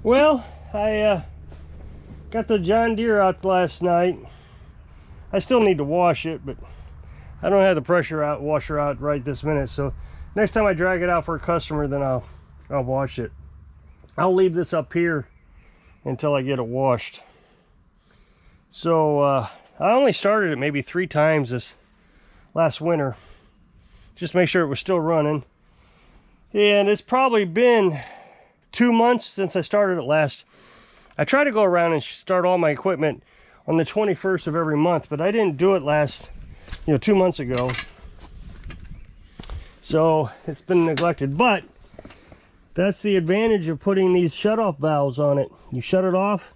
Well, I got the John Deere out last night. I still need to wash it, but I don't have the pressure washer out right this minute. So next time I drag it out for a customer, then I'll wash it. I'll leave this up here until I get it washed. So I only started it maybe 3 times this last winter, just to make sure it was still running. And it's probably been 2 months since I started it last. I try to go around and start all my equipment on the 21st of every month, but I didn't do it last, 2 months ago. So it's been neglected, but that's the advantage of putting these shut-off valves on it. You shut it off,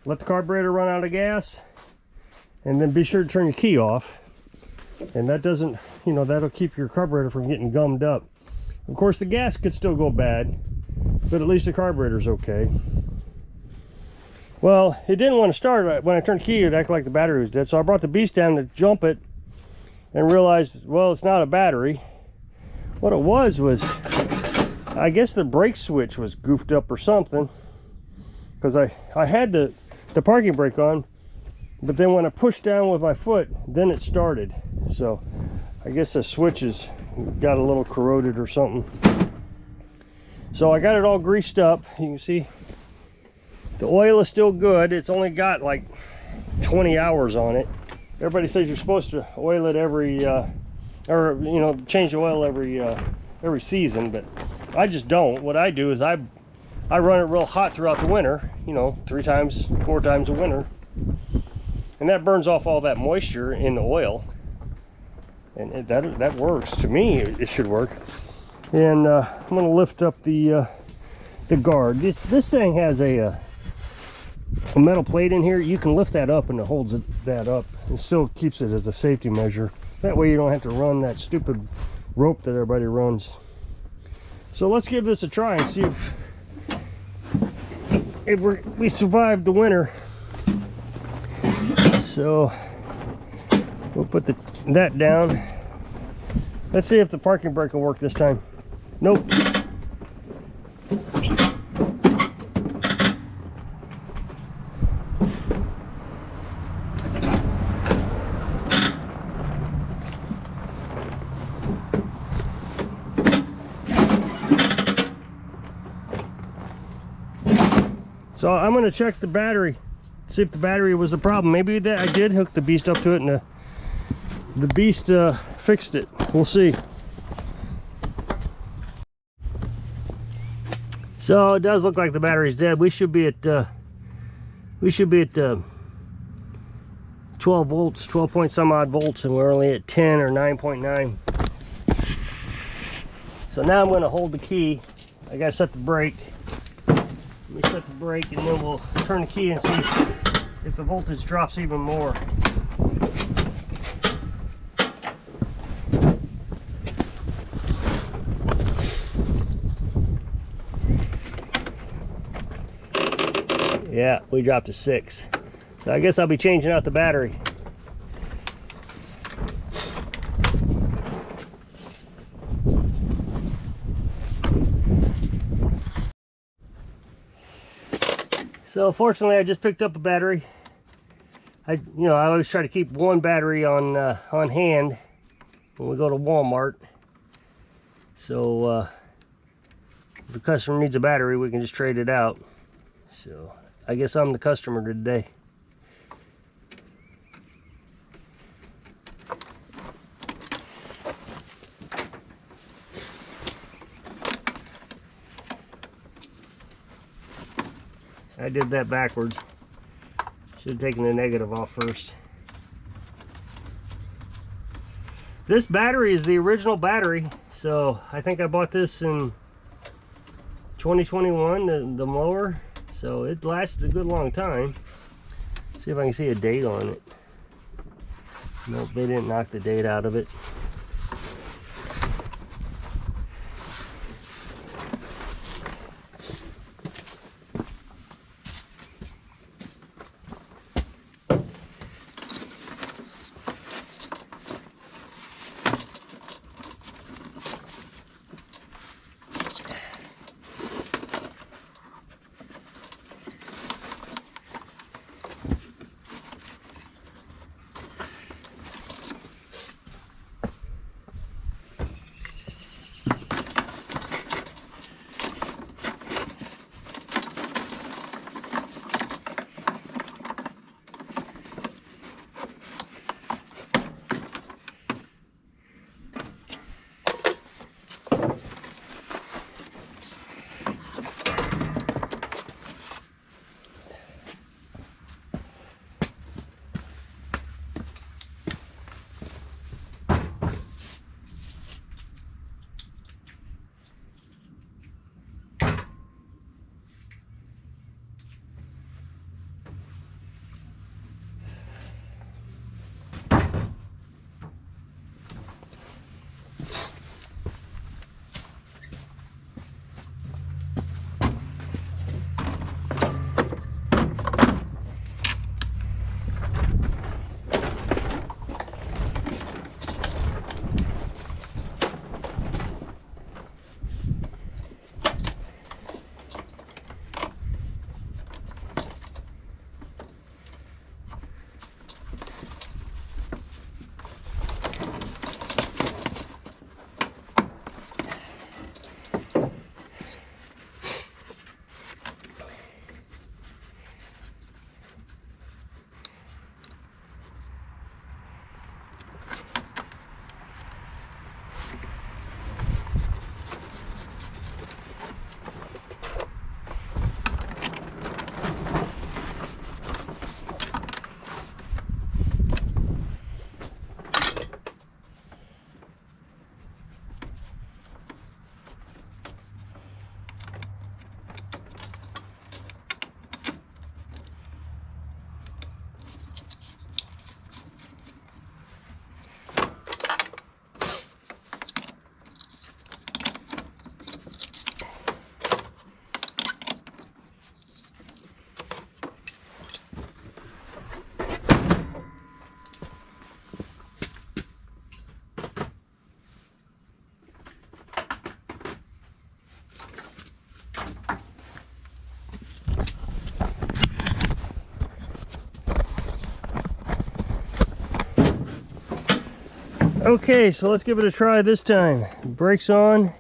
let the carburetor run out of gas, and then be sure to turn your key off. And that doesn't, that'll keep your carburetor from getting gummed up. Of course, the gas could still go bad, but at least the carburetor's okay. Well, it didn't want to start. When I turned the key, it acted like the battery was dead. So I brought the beast down to jump it and realized, well, it's not a battery. What it was, I guess the brake switch was goofed up or something. Because I had the parking brake on, but then when I pushed down with my foot, then it started. So I guess the switches got a little corroded or something. So I got it all greased up. You can see the oil is still good. It's only got like 20 hours on it. Everybody says you're supposed to oil it every change the oil every season, but I just don't. What I do is I run it real hot throughout the winter, 3 times, 4 times a winter, and that burns off all that moisture in the oil, and that works. To me, it should work. And I'm going to lift up the guard. This thing has a metal plate in here. You can lift that up, and it holds that up and still keeps it as a safety measure. That way you don't have to run that stupid rope that everybody runs. So let's give this a try and see if we survived the winter. So we'll put that down. Let's see if the parking brake will work this time. Nope. So I'm going to check the battery, see if the battery was the problem. Maybe that I did hook the beast up to it and the beast fixed it. We'll see. So it does look like the battery's dead. We should be at 12 volts, 12 point some odd volts, and we're only at 10 or 9.9. So now I'm going to hold the key. I got to set the brake. Let me set the brake, and then we'll turn the key and see if the voltage drops even more. Yeah, we dropped to 6. So I guess I'll be changing out the battery. So fortunately, I just picked up a battery. I always try to keep one battery on hand when we go to Walmart. So if the customer needs a battery, we can just trade it out. So I guess I'm the customer today. I did that backwards. Should have taken the negative off first. This battery is the original battery, so I think I bought this in 2021, the mower, so it lasted a good long time. See if I can see a date on it. Nope, they didn't knock the date out of it. Okay, so let's give it a try this time. Brakes on.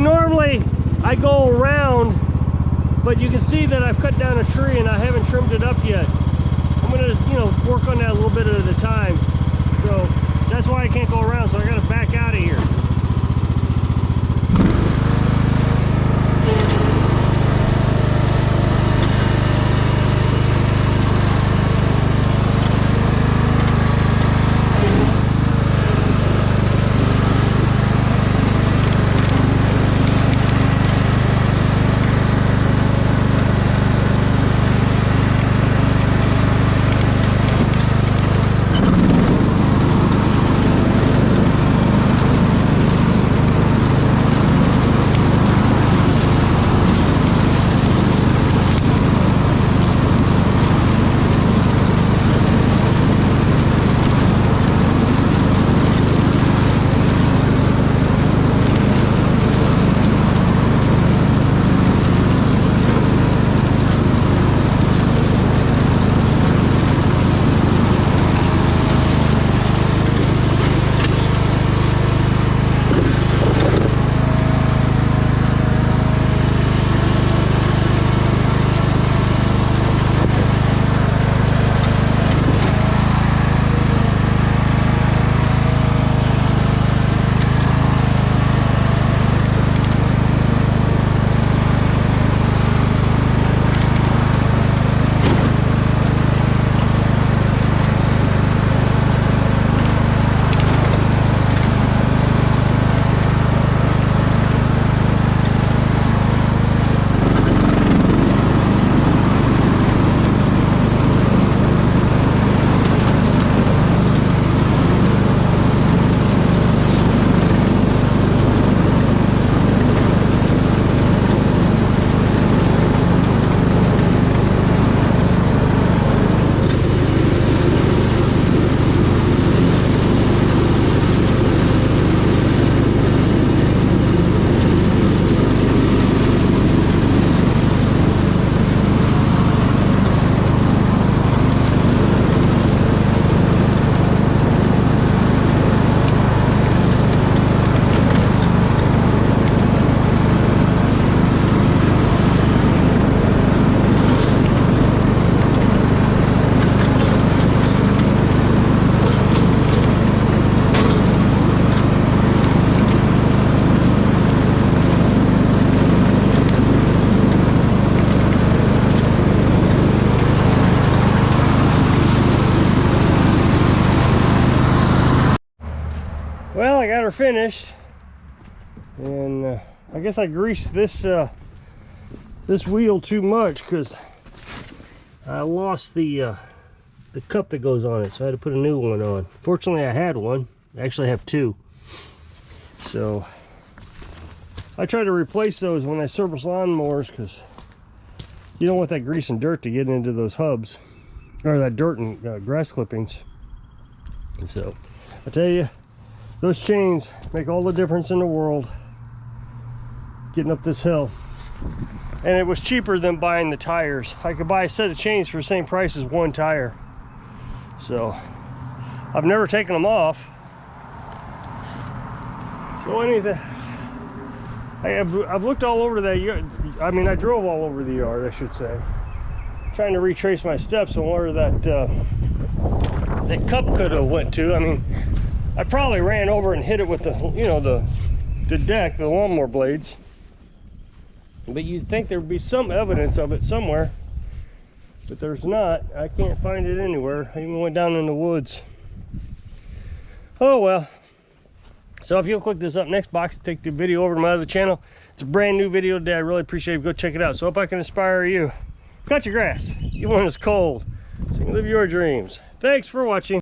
normally I go around, but you can see that I've cut down a tree and I haven't trimmed it up yet. I'm gonna, work on that a little bit at a time. So that's why I can't go around, so I gotta back out of here. Well, I got her finished, and I guess I greased this this wheel too much because I lost the cup that goes on it, so I had to put a new one on. Fortunately, I had one. I actually have two. So I try to replace those when I service lawnmowers because you don't want that grease and dirt to get into those hubs, or that dirt and grass clippings. And so I tell you, those chains make all the difference in the world getting up this hill. And it was cheaper than buying the tires. I could buy a set of chains for the same price as one tire. So I've never taken them off. So anything, I've looked all over that yard. I mean, I drove all over the yard, I should say, trying to retrace my steps on where that that cup could have went to. I mean, I probably ran over and hit it with the, you know, the deck, the lawnmower blades. But you'd think there'd be some evidence of it somewhere, but there's not. I can't find it anywhere. I even went down in the woods. Oh well. So if you'll click this up next box to take the video over to my other channel, it's a brand new video today. I really appreciate it. Go check it out. So hope I can inspire you. Cut your grass, even when it's cold, so you can live your dreams. Thanks for watching.